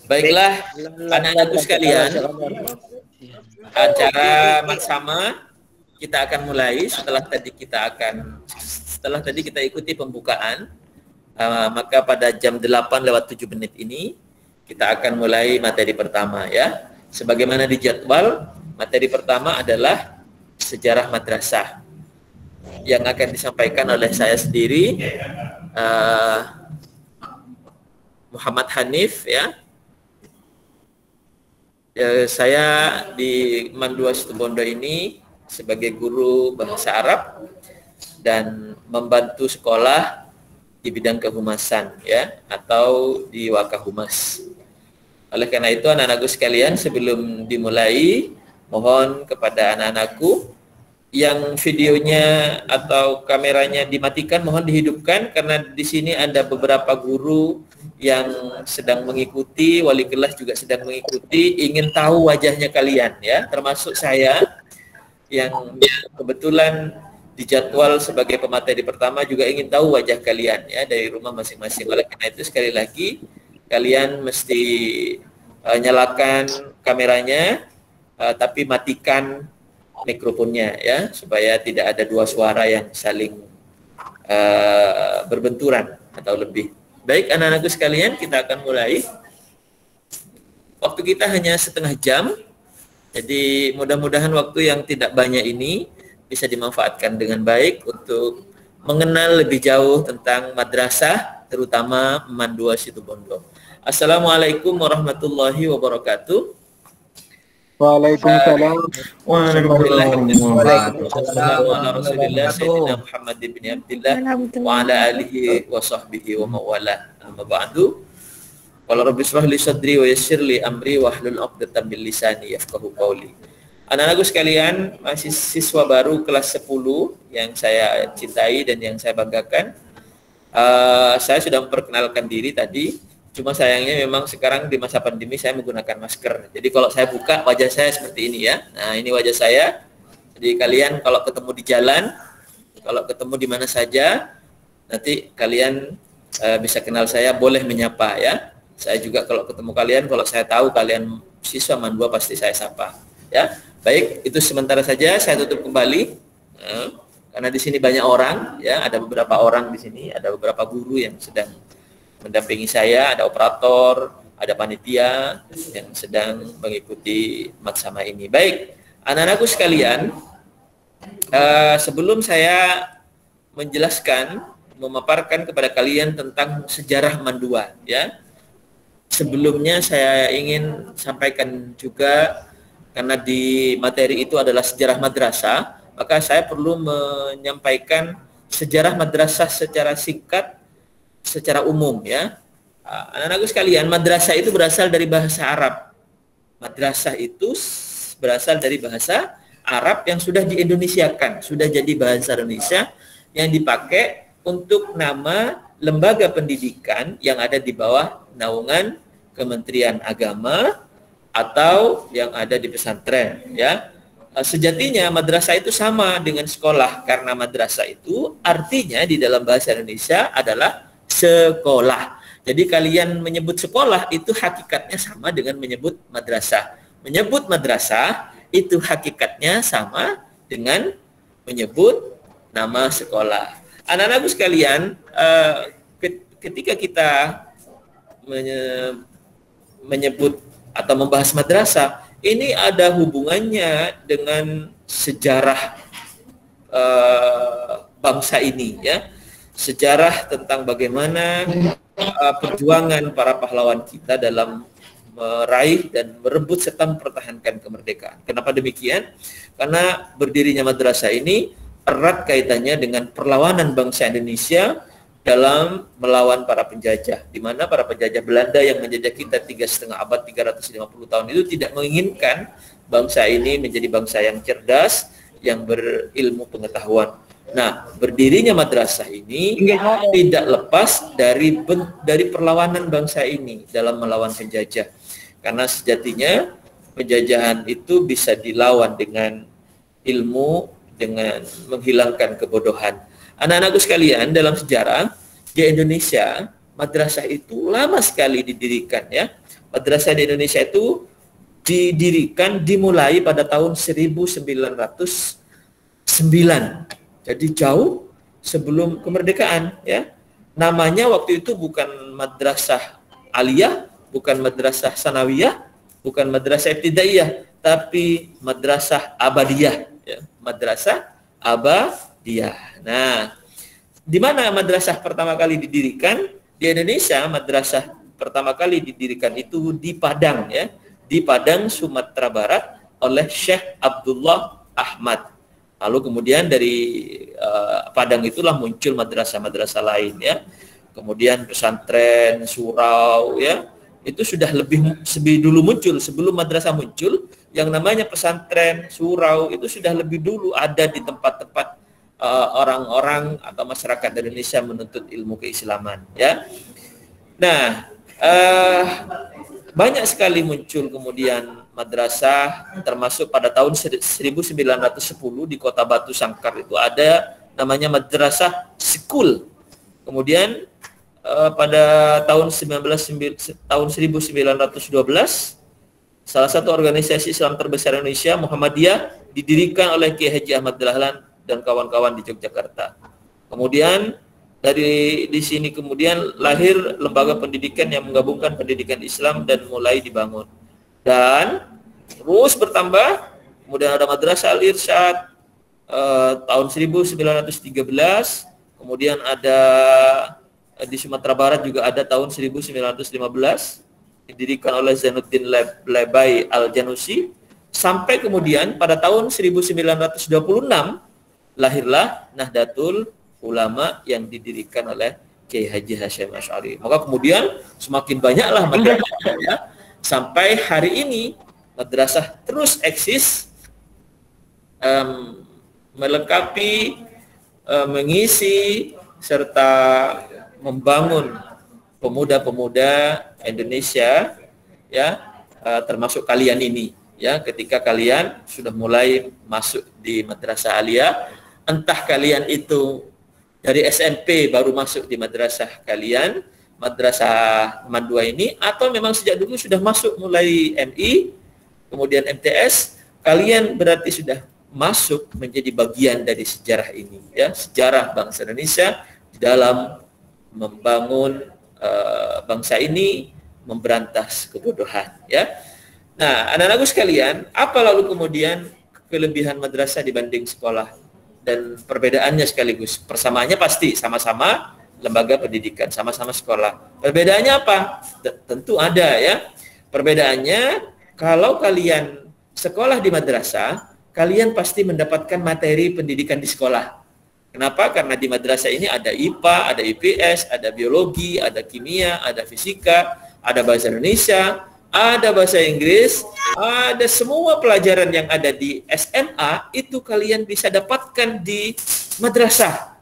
Baiklah, anak-anakku sekalian, acara Maksama kita akan mulai setelah tadi kita ikuti pembukaan. Maka pada jam 8:07 ini kita akan mulai materi pertama ya. Sebagaimana dijadwal, materi pertama adalah sejarah madrasah yang akan disampaikan oleh saya sendiri, Muhammad Hanif ya. Saya di Mandua Situbondo ini sebagai guru bahasa Arab dan membantu sekolah di bidang kehumasan ya, atau di Wakahumas. Oleh karena itu anak-anakku sekalian, sebelum dimulai mohon kepada anak-anakku yang videonya atau kameranya dimatikan mohon dihidupkan, karena di sini ada beberapa guru yang sedang mengikuti, wali kelas juga sedang mengikuti, ingin tahu wajahnya kalian ya, termasuk saya yang kebetulan dijadwal sebagai pemateri pertama juga ingin tahu wajah kalian ya dari rumah masing-masing. Oleh karena itu sekali lagi kalian mesti nyalakan kameranya, tapi matikan mikrofonnya ya, supaya tidak ada dua suara yang saling berbenturan atau lebih. Baik anak-anakku sekalian, kita akan mulai. Waktu kita hanya setengah jam, jadi mudah-mudahan waktu yang tidak banyak ini bisa dimanfaatkan dengan baik untuk mengenal lebih jauh tentang madrasah, terutama Mandua Situbondo. Assalamualaikum warahmatullahi wabarakatuh. Waalaikumsalam. Sayyidina Muhammad bin Abdillah wa ala alihi wa sahbihi wa mawala. Amma ba'du. Qala rabbi shrah li sadri wa yassir li amri wa hlul 'uqdatam min lisani yafqahu qawli. Anak-anakku sekalian, masih siswa baru kelas 10 yang saya cintai dan yang saya banggakan. Saya sudah memperkenalkan diri tadi. Cuma sayangnya memang sekarang di masa pandemi saya menggunakan masker. Jadi kalau saya buka wajah saya seperti ini ya. Nah, ini wajah saya. Jadi kalian kalau ketemu di jalan, kalau ketemu di mana saja, nanti kalian bisa kenal saya, boleh menyapa ya. Saya juga kalau ketemu kalian, kalau saya tahu kalian siswa Mandua pasti saya sapa ya. Baik, itu sementara saja, saya tutup kembali. Karena di sini banyak orang ya, ada beberapa orang di sini, ada beberapa guru yang sedang mendampingi saya, ada operator, ada panitia yang sedang mengikuti maksama ini. Baik, anak-anakku sekalian, sebelum saya menjelaskan, memaparkan kepada kalian tentang sejarah Mandua, ya. Sebelumnya saya ingin sampaikan juga, karena di materi itu adalah sejarah madrasah, maka saya perlu menyampaikan sejarah madrasah secara singkat, secara umum ya. Anak-anakku sekalian, madrasah itu berasal dari bahasa Arab. Madrasah itu berasal dari bahasa Arab yang sudah diindonesiakan, sudah jadi bahasa Indonesia yang dipakai untuk nama lembaga pendidikan yang ada di bawah naungan Kementerian Agama atau yang ada di pesantren ya. Sejatinya madrasah itu sama dengan sekolah, karena madrasah itu artinya di dalam bahasa Indonesia adalah sekolah. Jadi kalian menyebut sekolah itu hakikatnya sama dengan menyebut madrasah. Menyebut madrasah itu hakikatnya sama dengan menyebut nama sekolah. Anak-anakku sekalian, ketika kita menyebut atau membahas madrasah, ini ada hubungannya dengan sejarah bangsa ini ya. Sejarah tentang bagaimana perjuangan para pahlawan kita dalam meraih dan merebut serta mempertahankan kemerdekaan. Kenapa demikian? Karena berdirinya madrasah ini erat kaitannya dengan perlawanan bangsa Indonesia dalam melawan para penjajah, di mana para penjajah Belanda yang menjajah kita 3,5 abad, 350 tahun itu tidak menginginkan bangsa ini menjadi bangsa yang cerdas, yang berilmu pengetahuan. Nah, berdirinya madrasah ini tidak lepas dari perlawanan bangsa ini dalam melawan penjajah. Karena sejatinya penjajahan itu bisa dilawan dengan ilmu, dengan menghilangkan kebodohan. Anak-anakku sekalian, dalam sejarah di Indonesia madrasah itu lama sekali didirikan ya. Madrasah di Indonesia itu dimulai pada tahun 1909. Jadi jauh sebelum kemerdekaan ya. Namanya waktu itu bukan madrasah aliyah, bukan madrasah sanawiyah, bukan madrasah ibtidaiyah, tapi madrasah abadiyah ya. Madrasah abadiyah. Nah, di mana madrasah pertama kali didirikan? Di Indonesia madrasah pertama kali didirikan itu di Padang ya. Di Padang, Sumatera Barat oleh Syekh Abdullah Ahmad. Lalu kemudian dari Padang itulah muncul madrasah-madrasah lain ya. Kemudian pesantren, surau ya. Itu sudah lebih dulu muncul. Sebelum madrasah muncul, yang namanya pesantren, surau itu sudah lebih dulu ada di tempat-tempat orang-orang atau masyarakat Indonesia menuntut ilmu keislaman ya. Nah, banyak sekali muncul kemudian madrasah, termasuk pada tahun 1910 di Kota Batu Sangkar itu ada namanya Madrasah Sekul. Kemudian pada tahun 1912 salah satu organisasi Islam terbesar Indonesia, Muhammadiyah, didirikan oleh Kiai Haji Ahmad Dahlan dan kawan-kawan di Yogyakarta. Kemudian dari di sini kemudian lahir lembaga pendidikan yang menggabungkan pendidikan Islam dan mulai dibangun. Dan terus bertambah, kemudian ada Madrasah Al-Irsyad tahun 1913, kemudian ada di Sumatera Barat juga ada tahun 1915, didirikan oleh Zainuddin Lebai Al-Janusi, sampai kemudian pada tahun 1926 lahirlah Nahdlatul Ulama yang didirikan oleh Kiai Haji Hasyim Asy'ari. Maka kemudian semakin banyaklah madrasah ya, sampai hari ini madrasah terus eksis, melengkapi, mengisi serta membangun pemuda-pemuda Indonesia ya, termasuk kalian ini ya. Ketika kalian sudah mulai masuk di madrasah aliyah, entah kalian itu dari SMP baru masuk di madrasah kalian, madrasah Mandua ini, atau memang sejak dulu sudah masuk mulai MI, kemudian MTS, kalian berarti sudah masuk menjadi bagian dari sejarah ini ya, sejarah bangsa Indonesia di dalam membangun bangsa ini, memberantas kebodohan ya. Nah, anak-anakku sekalian, apa lalu kemudian kelebihan madrasah dibanding sekolah? Dan perbedaannya sekaligus, persamaannya pasti sama-sama lembaga pendidikan, sama-sama sekolah. Perbedaannya apa? Tentu ada ya. Perbedaannya, kalau kalian sekolah di madrasah, kalian pasti mendapatkan materi pendidikan di sekolah. Kenapa? Karena di madrasah ini ada IPA, ada IPS, ada biologi, ada kimia, ada fisika, ada bahasa Indonesia, ada bahasa Inggris, ada semua pelajaran yang ada di SMA itu kalian bisa dapatkan di madrasah.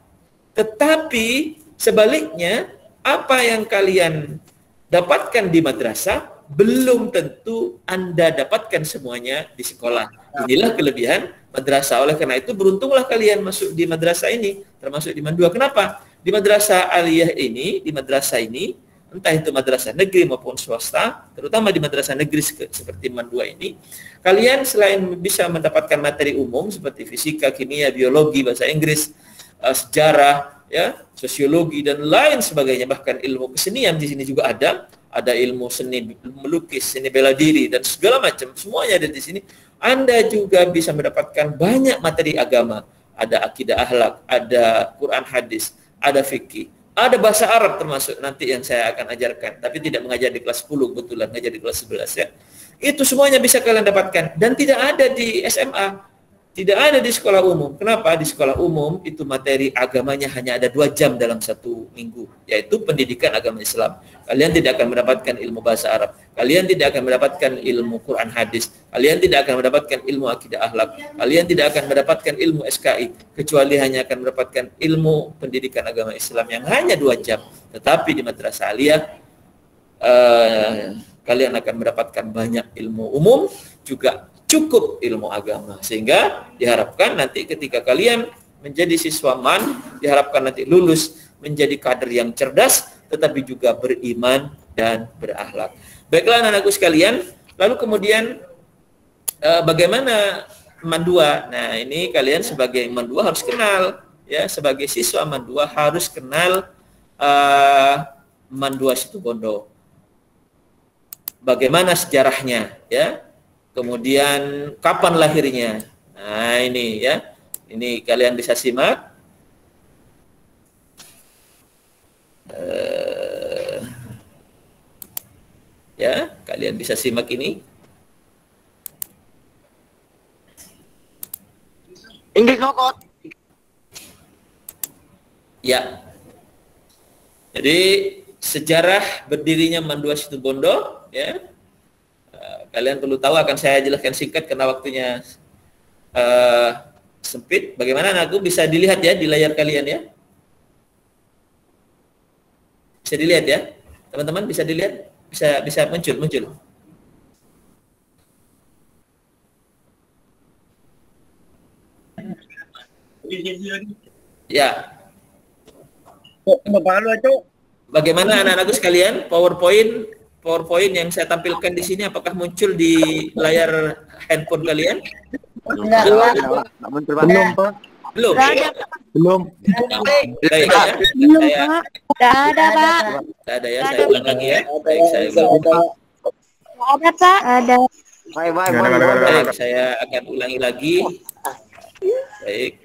Tetapi sebaliknya, apa yang kalian dapatkan di madrasah belum tentu Anda dapatkan semuanya di sekolah. Inilah kelebihan madrasah. Oleh karena itu beruntunglah kalian masuk di madrasah ini, termasuk di Mandua. Kenapa? Di madrasah aliyah ini, di madrasah ini, entah itu madrasah negeri maupun swasta, terutama di madrasah negeri seperti Mandua ini, kalian selain bisa mendapatkan materi umum seperti fisika, kimia, biologi, bahasa Inggris, sejarah, ya, sosiologi dan lain sebagainya, bahkan ilmu kesenian di sini juga ada ilmu seni melukis, seni bela diri dan segala macam, semuanya ada di sini. Anda juga bisa mendapatkan banyak materi agama, ada akidah akhlak, ada Quran hadis, ada fikih, ada bahasa Arab termasuk nanti yang saya akan ajarkan, tapi tidak mengajar di kelas 10, kebetulan ngajar di kelas 11 ya. Itu semuanya bisa kalian dapatkan dan tidak ada di SMA, tidak ada di sekolah umum. Kenapa? Di sekolah umum itu materi agamanya hanya ada 2 jam dalam 1 minggu, yaitu pendidikan agama Islam. Kalian tidak akan mendapatkan ilmu bahasa Arab, kalian tidak akan mendapatkan ilmu Quran hadis, kalian tidak akan mendapatkan ilmu akidah akhlak, kalian tidak akan mendapatkan ilmu SKI, kecuali hanya akan mendapatkan ilmu pendidikan agama Islam yang hanya 2 jam. Tetapi di madrasah aliyah kalian akan mendapatkan banyak ilmu umum, juga cukup ilmu agama, sehingga diharapkan nanti ketika kalian menjadi siswa MAN, diharapkan nanti lulus menjadi kader yang cerdas, tetapi juga beriman dan berakhlak. Baiklah anak-anakku sekalian, lalu kemudian bagaimana mandua? Nah, ini kalian sebagai mandua harus kenal, ya, sebagai siswa mandua harus kenal Mandua Situbondo. Bagaimana sejarahnya, ya? Kemudian kapan lahirnya? Nah, ini ya. Ini kalian bisa simak. Ya, kalian bisa simak ini. Inggris kokot. Ya. Jadi sejarah berdirinya Mandua Situbondo, ya. Kalian perlu tahu, akan saya jelaskan singkat karena waktunya sempit. Bagaimana anakku, bisa dilihat ya di layar kalian ya? Bisa dilihat ya? Teman-teman bisa dilihat? Bisa muncul. Ya. Bagaimana anak-anakku sekalian? PowerPoint yang saya tampilkan di sini apakah muncul di layar handphone kalian? Enggak muncul, Pak. Belum, Pak. Belum. Belum. Baik ya. Belum, Saya Pak. Tidak ada, Pak. tidak ada ya. Saya ulang lagi ya. Baik, saya ulang. Ada, Pak. Ada. Baik, saya akan ulangi lagi. Baik.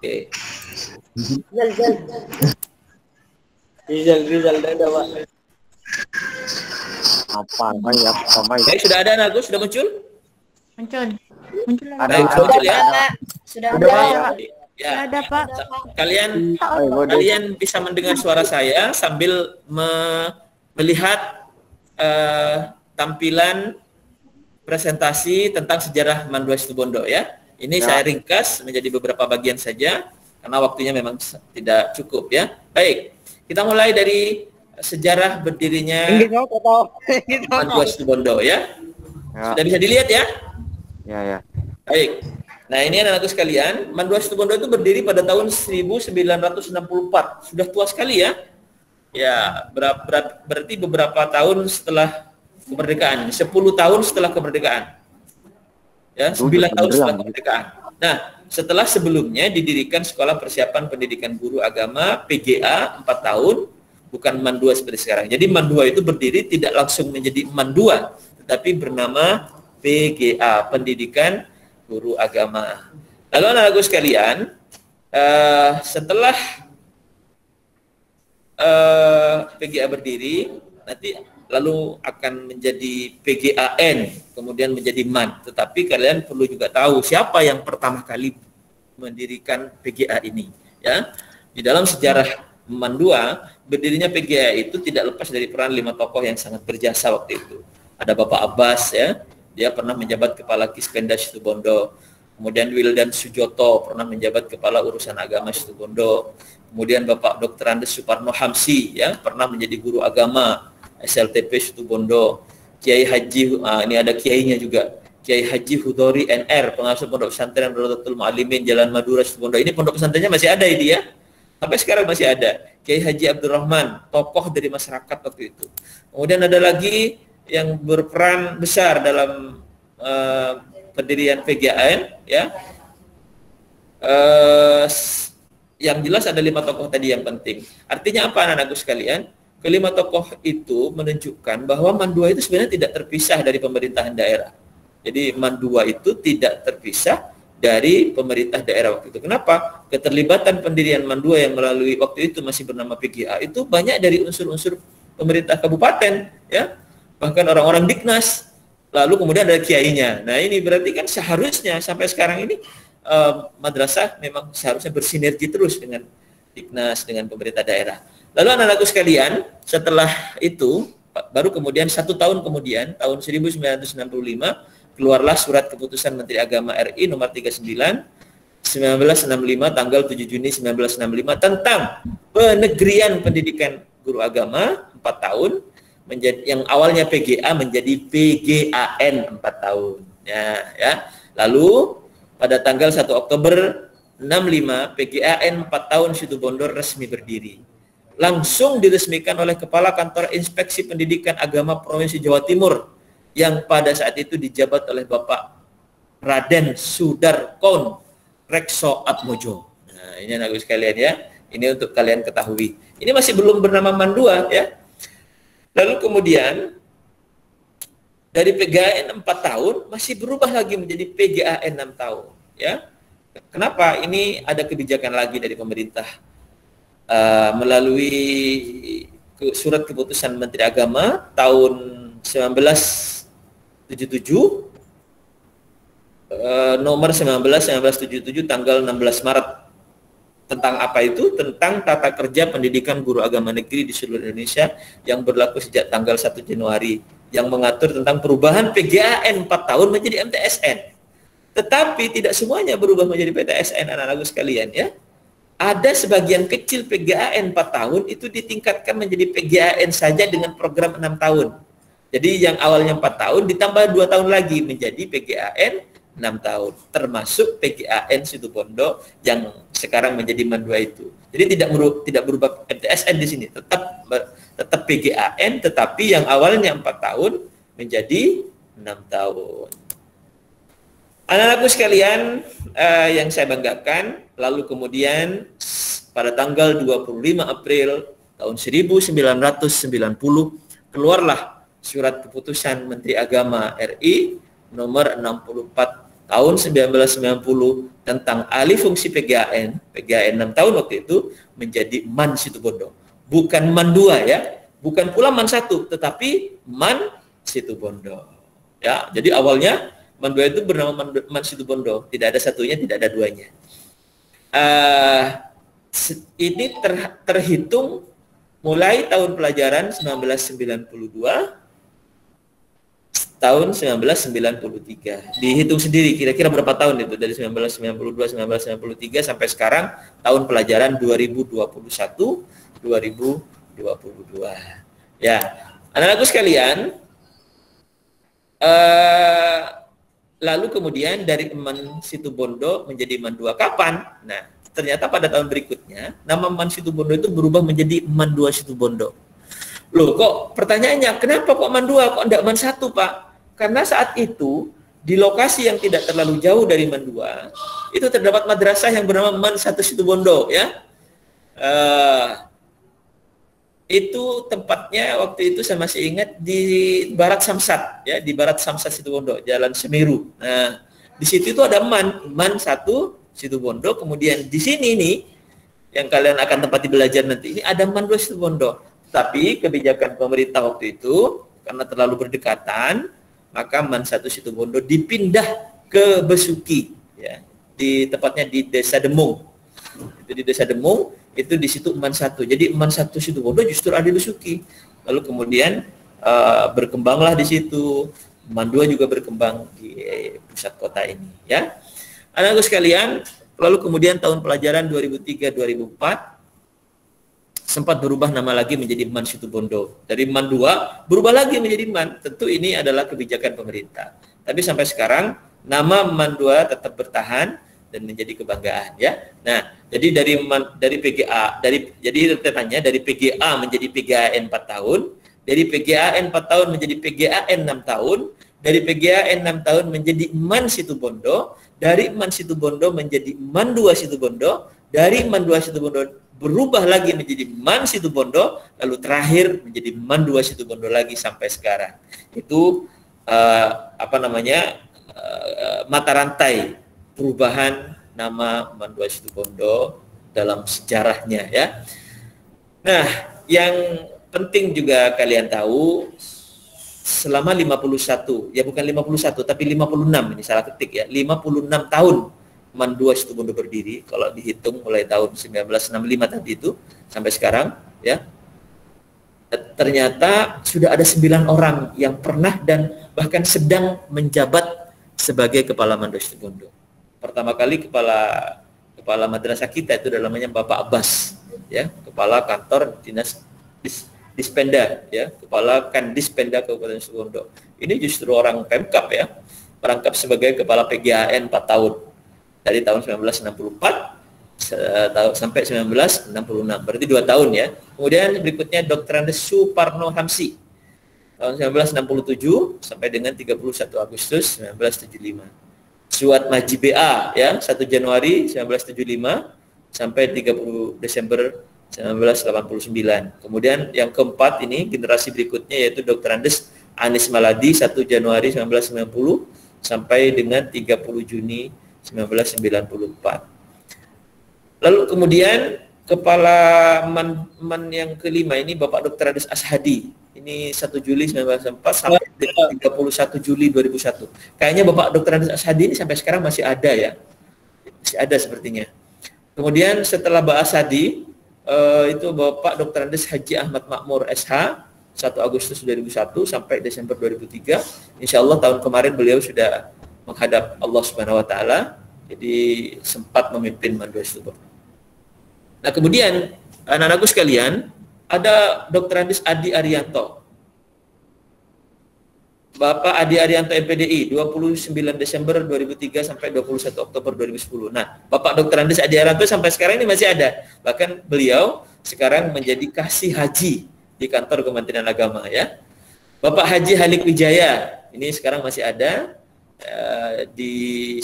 Oke. Rizal ada, Pak. Baik, sudah ada anakku, sudah muncul? Muncul. Baik, sudah muncul ya. Sudah Ya. ada, Pak. Kalian bisa mendengar suara saya sambil melihat tampilan presentasi tentang sejarah Mandua Situbondo ya. Ini saya ringkas menjadi beberapa bagian saja karena waktunya memang tidak cukup ya. Baik, kita mulai dari sejarah berdirinya Mandua Situbondo ya. Sudah bisa dilihat ya? Ya. Baik. Nah, ini anak-anakku sekalian, Mandua Situbondo itu berdiri pada tahun 1964. Sudah tua sekali ya. Ya, berarti beberapa tahun setelah kemerdekaan. 10 tahun setelah kemerdekaan. Ya, 9 tahun setelah kemerdekaan. Nah, setelah sebelumnya didirikan Sekolah Persiapan Pendidikan Guru Agama PGA 4 tahun, bukan Mandua seperti sekarang. Jadi Mandua itu berdiri tidak langsung menjadi Mandua, tetapi bernama PGA, Pendidikan Guru Agama. Lalu anak-anakku sekalian, setelah PGA berdiri, nanti lalu akan menjadi PGAN, kemudian menjadi MAN. Tetapi kalian perlu juga tahu siapa yang pertama kali mendirikan PGA ini. Ya, di dalam sejarah Mandua, berdirinya PGA itu tidak lepas dari peran 5 tokoh yang sangat berjasa waktu itu. Ada Bapak Abbas ya, dia pernah menjabat kepala Kispenda Situbondo. Kemudian Wildan Sujoto pernah menjabat kepala urusan agama Situbondo. Kemudian Bapak Dr. Andes Suparno Hamsi ya, pernah menjadi guru agama SLTP Situbondo. Kiai Haji, ini ada kiainya juga, Kiai Haji Hudori NR, pengasuh Pondok Pesantren Rodatul Mu'alimin Jalan Madura Situbondo. Ini pondok pesantrennya masih ada ini ya, sampai sekarang masih ada. Kiai Haji Abdurrahman, tokoh dari masyarakat waktu itu. Kemudian ada lagi yang berperan besar dalam pendirian PGAN ya. Yang jelas ada 5 tokoh tadi yang penting. Artinya apa anak-anakku sekalian? Kelima tokoh itu menunjukkan bahwa Mandua itu sebenarnya tidak terpisah dari pemerintahan daerah. Jadi Mandua itu tidak terpisah dari pemerintah daerah waktu itu. Kenapa? Keterlibatan pendirian Mandua yang melalui waktu itu masih bernama PGA itu banyak dari unsur-unsur pemerintah kabupaten, ya. Bahkan orang-orang Diknas. Lalu kemudian ada kiainya. Nah, ini berarti kan seharusnya sampai sekarang ini madrasah memang seharusnya bersinergi terus dengan Diknas, dengan pemerintah daerah. Lalu anak-anakku sekalian, setelah itu baru kemudian 1 tahun kemudian, tahun 1965 keluarlah surat keputusan Menteri Agama RI nomor 39 1965 tanggal 7 Juni 1965 tentang penegrian pendidikan guru agama 4 tahun. menjadi yang awalnya PGA menjadi PGAN 4 tahun. Ya. Lalu pada tanggal 1 Oktober 65 PGAN 4 tahun Situbondo resmi berdiri. Langsung diresmikan oleh Kepala Kantor Inspeksi Pendidikan Agama Provinsi Jawa Timur yang pada saat itu dijabat oleh Bapak Raden Sudarkon Rekso Atmojo. Nah, ini anak sekalian ya. Ini untuk kalian ketahui. Ini masih belum bernama Mandua ya. Lalu kemudian dari PGAN 4 tahun masih berubah lagi menjadi PGAN 6 tahun ya. Kenapa? Ini ada kebijakan lagi dari pemerintah melalui surat keputusan Menteri Agama tahun 1977 nomor 1977 tanggal 16 Maret. Tentang apa itu? Tentang tata kerja pendidikan guru agama negeri di seluruh Indonesia yang berlaku sejak tanggal 1 Januari yang mengatur tentang perubahan PGAN 4 tahun menjadi MTSN. Tetapi tidak semuanya berubah menjadi PTSN anak-anak sekalian ya. Ada sebagian kecil PGAN 4 tahun itu ditingkatkan menjadi PGAN saja dengan program 6 tahun. Jadi yang awalnya 4 tahun ditambah 2 tahun lagi menjadi PGAN 6 tahun, termasuk PGAN Situbondo yang sekarang menjadi MAN 2 itu. Jadi tidak berubah MTSN di sini, tetap PGAN, tetapi yang awalnya 4 tahun menjadi 6 tahun. Anak-anakku sekalian yang saya banggakan, lalu kemudian pada tanggal 25 April tahun 1990 keluarlah surat keputusan Menteri Agama RI nomor 64 tahun 1990 tentang alih fungsi PGAN 6 tahun waktu itu menjadi MAN Situbondo. Bukan MAN 2 ya, bukan pula MAN 1, tetapi MAN Situbondo. Ya, jadi awalnya MAN 2 itu bernama MAN Situbondo, tidak ada satunya, tidak ada duanya. Ini terhitung mulai tahun pelajaran 1992 tahun 1993. Dihitung sendiri kira-kira berapa tahun itu dari 1992 1993 sampai sekarang tahun pelajaran 2021 2022. Ya, anak-anakku sekalian, lalu kemudian dari MAN Situbondo menjadi MAN 2 kapan? Nah, ternyata pada tahun berikutnya nama MAN Situbondo itu berubah menjadi MAN 2 Situbondo. Loh, kok pertanyaannya kenapa kok MAN 2 kok enggak MAN 1, Pak? Karena saat itu di lokasi yang tidak terlalu jauh dari MAN 2 itu terdapat madrasah yang bernama MAN 1 Situbondo ya. Itu tempatnya waktu itu saya masih ingat di Barat Samsat ya, di Barat Samsat Situbondo, Jalan Semeru. Nah, di situ itu ada MAN 1 Situbondo, kemudian di sini nih yang kalian akan tempati belajar nanti ini ada MAN 2 Situbondo. Tapi kebijakan pemerintah waktu itu karena terlalu berdekatan, maka MAN 1 Situbondo dipindah ke Besuki ya, di tepatnya di Desa Demung. Itu di Desa Demung, itu di situ MAN 1. Jadi MAN 1 Situbondo justru ada di Besuki. Lalu kemudian berkembanglah di situ. MAN 2 juga berkembang di pusat kota ini ya. Anak-anak sekalian, lalu kemudian tahun pelajaran 2003-2004 sempat berubah nama lagi menjadi MAN Situbondo. Dari MAN 2 berubah lagi menjadi MAN. Tentu ini adalah kebijakan pemerintah. Tapi sampai sekarang nama MAN 2 tetap bertahan dan menjadi kebanggaan ya. Nah, jadi dari PGA dari PGA menjadi PGAN 4 tahun, dari PGAN 4 tahun menjadi PGAN 6 tahun, dari PGAN 6 tahun menjadi MAN Situbondo, dari MAN Situbondo menjadi MAN 2 Situbondo, dari MAN 2 Situbondo berubah lagi menjadi MAN Situbondo, lalu terakhir menjadi MAN 2 Situbondo lagi sampai sekarang. Itu mata rantai perubahan nama MAN 2 Situbondo dalam sejarahnya ya. Nah, yang penting juga kalian tahu selama 51, ya bukan 51 tapi 56, ini salah ketik ya, 56 tahun MAN 2 Situbondo berdiri, kalau dihitung mulai tahun 1965 tadi itu sampai sekarang ya, ternyata sudah ada 9 orang yang pernah dan bahkan sedang menjabat sebagai kepala MAN 2 Situbondo. Pertama kali kepala madrasah kita itu namanya Bapak Abbas ya, kepala kantor dinas Dispenda, ya, Kepala Kandispenda Kabupaten Situbondo. Ini justru orang Pemkap, ya, merangkap sebagai Kepala PGAN 4 tahun dari tahun 1964 sampai 1966, berarti 2 tahun, ya. Kemudian berikutnya Dr. Andes Suparno Hamsi tahun 1967 sampai dengan 31 Agustus 1975. Suat Maji BA, ya, 1 Januari 1975 sampai 30 Desember 1989. Kemudian yang keempat ini generasi berikutnya yaitu Dr. Andes Anis Maladi 1 Januari 1990 sampai dengan 30 Juni 1994. Lalu kemudian Kepala Man yang kelima ini Bapak Dr. Andes Ashadi. Ini 1 Juli 1994 sampai 31 Juli 2001. Kayaknya Bapak Dr. Andes Ashadi ini sampai sekarang masih ada, ya. Masih ada sepertinya. Kemudian setelah Mbak Ashadi itu Bapak Dr. Andes Haji Ahmad Makmur SH 1 Agustus 2001 sampai Desember 2003. Insya Allah tahun kemarin beliau sudah menghadap Allah Subhanahu Wa Taala, jadi sempat memimpin Mandua Situbondo. Nah, kemudian anak-anakku sekalian, ada Dr. Andes Adi Arianto. Bapak Adi Arianto MPDI 29 Desember 2003 sampai 21 Oktober 2010. Nah, Bapak Dr. Andes Adi Arianto sampai sekarang ini masih ada. Bahkan beliau sekarang menjadi kasih haji di kantor Kementerian Agama, ya. Bapak Haji Halik Wijaya ini sekarang masih ada,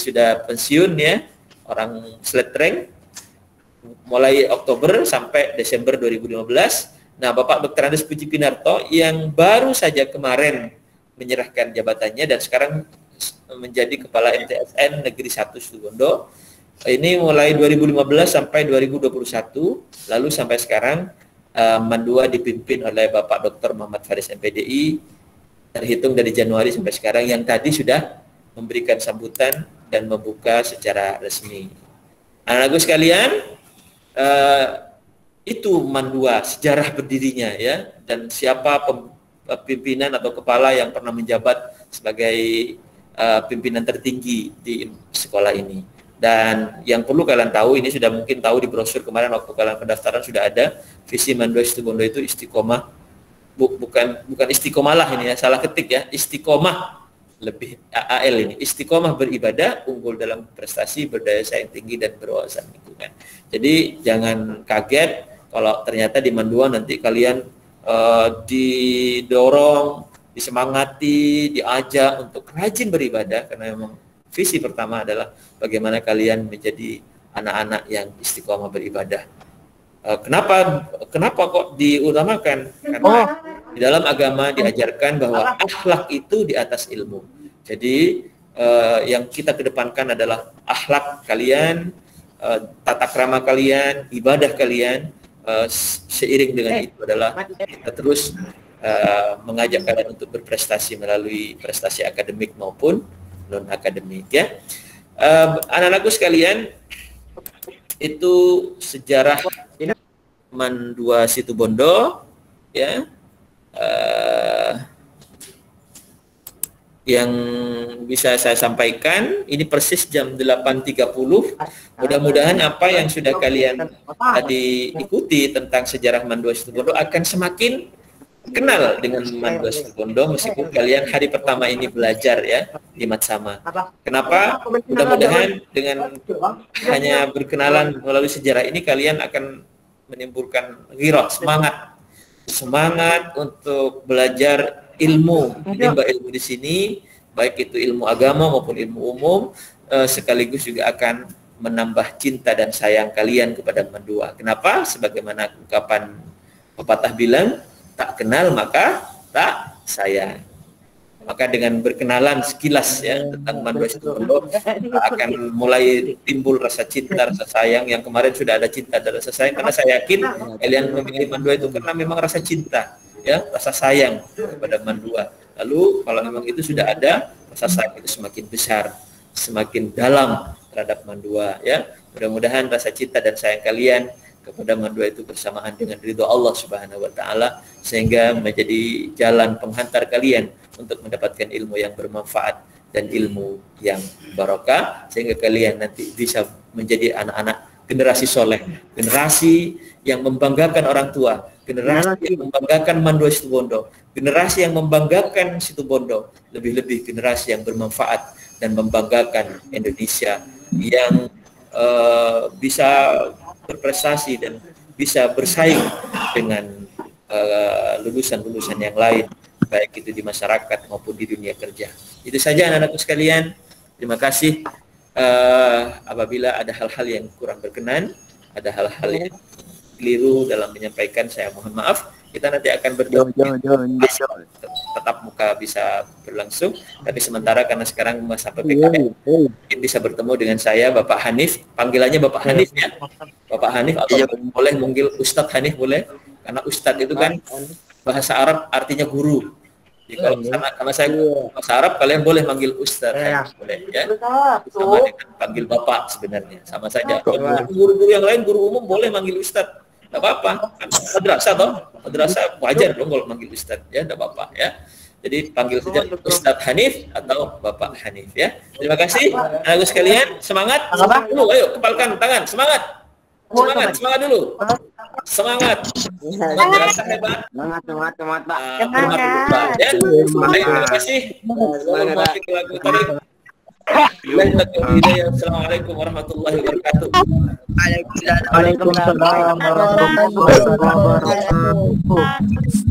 sudah pensiun, ya, orang Sleteng, mulai Oktober sampai Desember 2015. Nah, Bapak Dr. Andes Puji Pinarto yang baru saja kemarin menyerahkan jabatannya dan sekarang menjadi Kepala MTSN Negeri 1 Situbondo. Ini mulai 2015 sampai 2021, lalu sampai sekarang Mandua dipimpin oleh Bapak Dr. Muhammad Faris MPDI, terhitung dari Januari sampai sekarang, yang tadi sudah memberikan sambutan dan membuka secara resmi. Anak-anakku sekalian, itu Mandua, sejarah berdirinya, ya, dan siapa pimpinan atau kepala yang pernah menjabat sebagai pimpinan tertinggi di sekolah ini. Dan yang perlu kalian tahu, ini sudah mungkin tahu di brosur kemarin waktu kalian pendaftaran sudah ada, visi Mandua Situbondo itu istiqomah, bukan istiqomalah ini, ya, salah ketik, ya, istiqomah, lebih AAL ini, istiqomah beribadah, unggul dalam prestasi, berdaya saing tinggi dan berwawasan lingkungan. Jadi jangan kaget kalau ternyata di Mandua nanti kalian didorong, disemangati, diajak untuk rajin beribadah, karena memang visi pertama adalah bagaimana kalian menjadi anak-anak yang istiqomah beribadah. Kenapa kok diutamakan? Karena di dalam agama diajarkan bahwa akhlak itu di atas ilmu. Jadi yang kita kedepankan adalah akhlak kalian, tata krama kalian, ibadah kalian. Seiring dengan itu adalah kita terus mengajak kalian untuk berprestasi melalui prestasi akademik maupun non akademik, ya. Anak-anakku sekalian, itu sejarah Mandua Situbondo, ya, yang bisa saya sampaikan. Ini persis jam 8.30. Mudah-mudahan apa yang sudah kalian tadi ikuti tentang sejarah Mandua Situbondo akan semakin kenal dengan Mandua Situbondo meskipun kalian hari pertama ini belajar, ya, di Matsama. Kenapa? Mudah-mudahan dengan hanya berkenalan melalui sejarah ini kalian akan menimbulkan ghirah, semangat untuk belajar ilmu, menimba ilmu di sini, baik itu ilmu agama maupun ilmu umum, sekaligus juga akan menambah cinta dan sayang kalian kepada Mandua. Kenapa? Sebagaimana ungkapan pepatah bilang, tak kenal maka tak sayang. Maka dengan berkenalan sekilas, ya, tentang Mandua Situbondo akan mulai timbul rasa cinta, rasa sayang. Yang kemarin sudah ada cinta dan rasa sayang, karena saya yakin kalian memilih Mandua itu karena memang rasa cinta, ya, rasa sayang kepada Mandua. Lalu kalau memang itu sudah ada, rasa sayang itu semakin besar, semakin dalam terhadap Mandua, ya. Mudah-mudahan rasa cinta dan sayang kalian kepada Mandua itu bersamaan dengan ridho Allah Subhanahu wa taala, sehingga menjadi jalan penghantar kalian untuk mendapatkan ilmu yang bermanfaat dan ilmu yang barokah, sehingga kalian nanti bisa menjadi anak-anak generasi soleh, generasi yang membanggakan orang tua, generasi yang membanggakan Mandua Situbondo, generasi yang membanggakan Situbondo, lebih-lebih generasi yang bermanfaat dan membanggakan Indonesia yang bisa berprestasi dan bisa bersaing dengan lulusan-lulusan yang lain, baik itu di masyarakat maupun di dunia kerja. Itu saja anak-anakku sekalian. Terima kasih. Apabila ada hal-hal yang kurang berkenan, ada hal-hal yang keliru dalam menyampaikan, saya mohon maaf. Kita nanti akan tetap muka bisa berlangsung, tapi sementara karena sekarang masa PPKM mungkin bisa bertemu dengan saya, Bapak Hanif, panggilannya Bapak Hanif ya, Bapak Hanif, atau boleh manggil Ustadz Hanif boleh, karena Ustadz itu kan bahasa Arab artinya guru. Jadi kalau karena saya bahasa Arab, kalian boleh manggil Ustadz Hanif, boleh ya, sama dengan panggil Bapak sebenarnya, sama saja. Guru-guru yang lain, guru umum boleh manggil Ustadz. Tidak apa-apa, madrasah toh, madrasah wajar dong kalau manggil Ustadz ya, tidak apa-apa ya. Jadi panggil saja Ustadz Hanif atau Bapak Hanif ya. Terima kasih anak-anak sekalian, semangat. Dulu, ayo kepalkan tangan, semangat, semangat dulu, semangat. Madrasah hebat. Semangat, Pak. Semangat. Ya, terima kasih. Assalamualaikum warahmatullahi wabarakatuh. Waalaikumsalam warahmatullahi wabarakatuh.